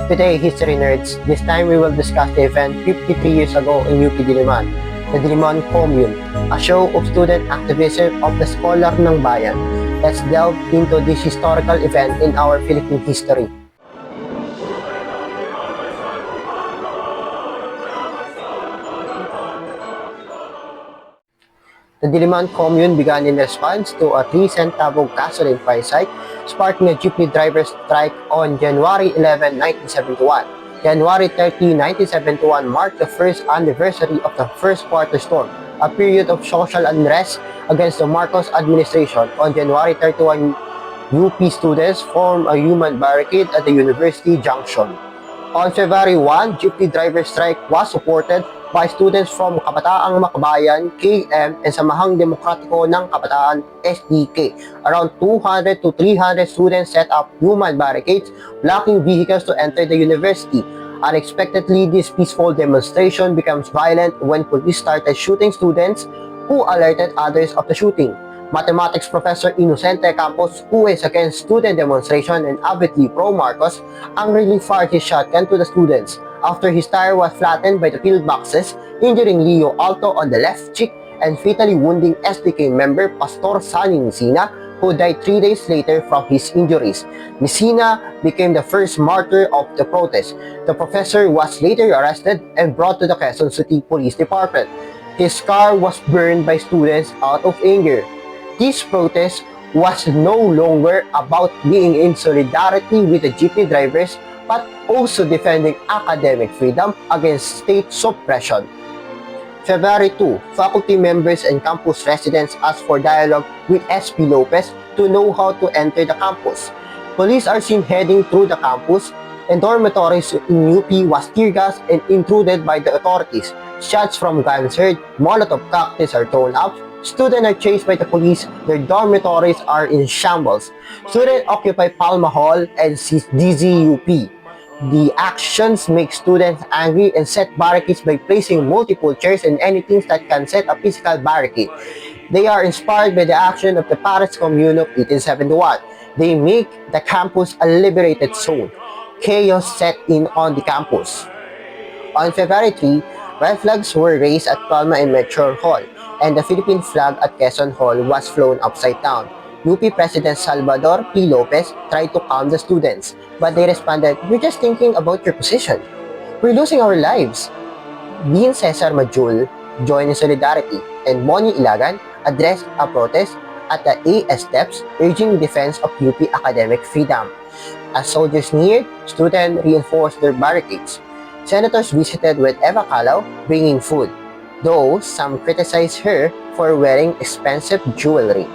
Today, History Nerds, this time we will discuss the event 53 years ago in UP Diliman, the Diliman Commune, a show of student activism of the Scholar ng Bayan. Let's delve into this historical event in our Philippine history. The Diliman Commune began in response to a 3-centavo gasoline price hike, sparking a jeepney driver strike on January 11, 1971. January 30, 1971 marked the first anniversary of the first quarter storm, a period of social unrest against the Marcos administration. On January 31, UP students formed a human barricade at the University Junction. On February 1, jeepney driver strike was supported by students from Kabataang Makabayan, KM, and Samahang Demokratiko ng Kabataan, SDK. Around 200 to 300 students set up human barricades, blocking vehicles to enter the university. Unexpectedly, this peaceful demonstration becomes violent when police started shooting students who alerted others of the shooting. Mathematics professor Inocente Campos, who is against student demonstration and avidly pro-Marcos, angrily fired his shotgun to the students after his tire was flattened by the pillboxes, injuring Leo Alto on the left cheek and fatally wounding SDK member Pastor Sani Messina, who died 3 days later from his injuries. Messina became the first martyr of the protest. The professor was later arrested and brought to the Quezon City Police Department. His car was burned by students out of anger. This protest was no longer about being in solidarity with the jeepney drivers, but also defending academic freedom against state suppression. February 2, faculty members and campus residents asked for dialogue with SP Lopez to know how to enter the campus. Police are seen heading through the campus, and dormitories in UP was tear gas and intruded by the authorities. Shots from guns heard, Molotov cocktails are thrown up, students are chased by the police, their dormitories are in shambles. Students occupy Palma Hall and seize DZUP. The actions make students angry and set barricades by placing multiple chairs and anything that can set a physical barricade. They are inspired by the action of the Paris Commune of 1871. They make the campus a liberated zone. Chaos set in on the campus. On February 3, red flags were raised at Palma and Metro Hall, and the Philippine flag at Quezon Hall was flown upside down. UP President Salvador P. Lopez tried to calm the students, but they responded, "We're just thinking about your position. We're losing our lives." Dean Cesar Majul joined in solidarity, and Moni Ilagan addressed a protest at the AS steps, urging defense of UP academic freedom. As soldiers neared, students reinforced their barricades. Senators visited with Eva Calao, bringing food, though some criticized her for wearing expensive jewelry.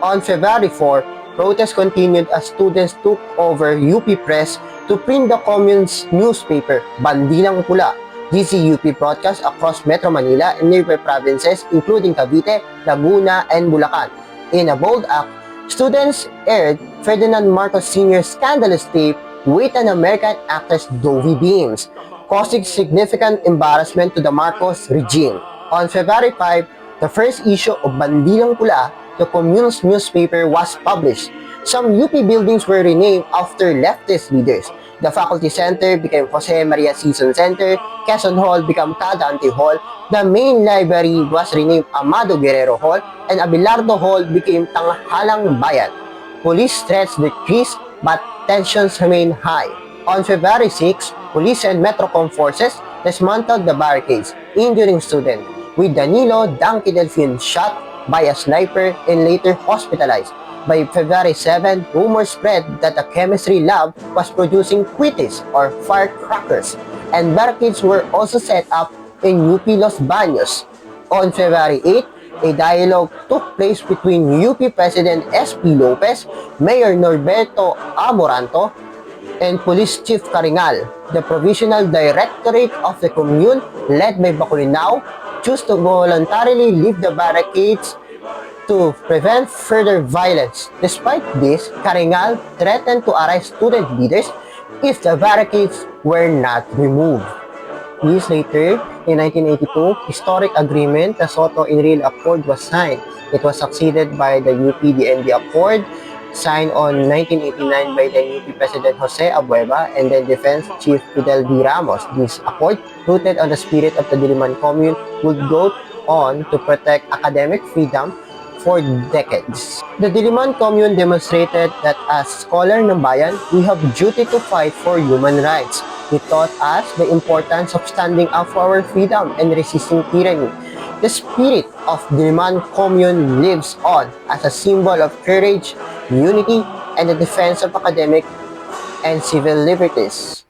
On February 4, protests continued as students took over UP Press to print the Commune's newspaper, Bandilang Pula. DZUP broadcast across Metro Manila and nearby provinces including Cavite, Laguna, and Bulacan. In a bold act, students aired Ferdinand Marcos Sr.'s scandalous tape with an American actress Dovie Beams, causing significant embarrassment to the Marcos regime. On February 5, the first issue of Bandilang Pula, the Commune's newspaper, was published. Some UP buildings were renamed after leftist leaders. The Faculty Center became Jose Maria Sison Center, Quezon Hall became Cadante Hall, the main library was renamed Amado Guerrero Hall, and Abelardo Hall became Tanghalang Bayan. Police threats decreased, but tensions remain high. On February 6, police and Metrocom forces dismantled the barricades, injuring students, with Danilo Danky Delfin shot by a sniper and later hospitalized. By February 7, rumors spread that the chemistry lab was producing quites or firecrackers, and barricades were also set up in UP Los Baños. On February 8, a dialogue took place between UP President SP Lopez, Mayor Norberto Amoranto, and Police Chief Caringal. The Provisional Directorate of the Commune, led by Baculinao, chose to voluntarily leave the barricades to prevent further violence. Despite this, Caringal threatened to arrest student leaders if the barricades were not removed. Years later, in 1982, historic agreement, the Soto-Enrile Accord was signed. It was succeeded by the UP-DND Accord, signed on 1989 by the UP President Jose Abueva and then Defense Chief Fidel D. Ramos. This accord, rooted on the spirit of the Diliman Commune, would go on to protect academic freedom for decades. The Diliman Commune demonstrated that as scholar ng bayan, we have duty to fight for human rights. It taught us the importance of standing up for our freedom and resisting tyranny. The spirit of Diliman Commune lives on as a symbol of courage, unity, and the defense of academic and civil liberties.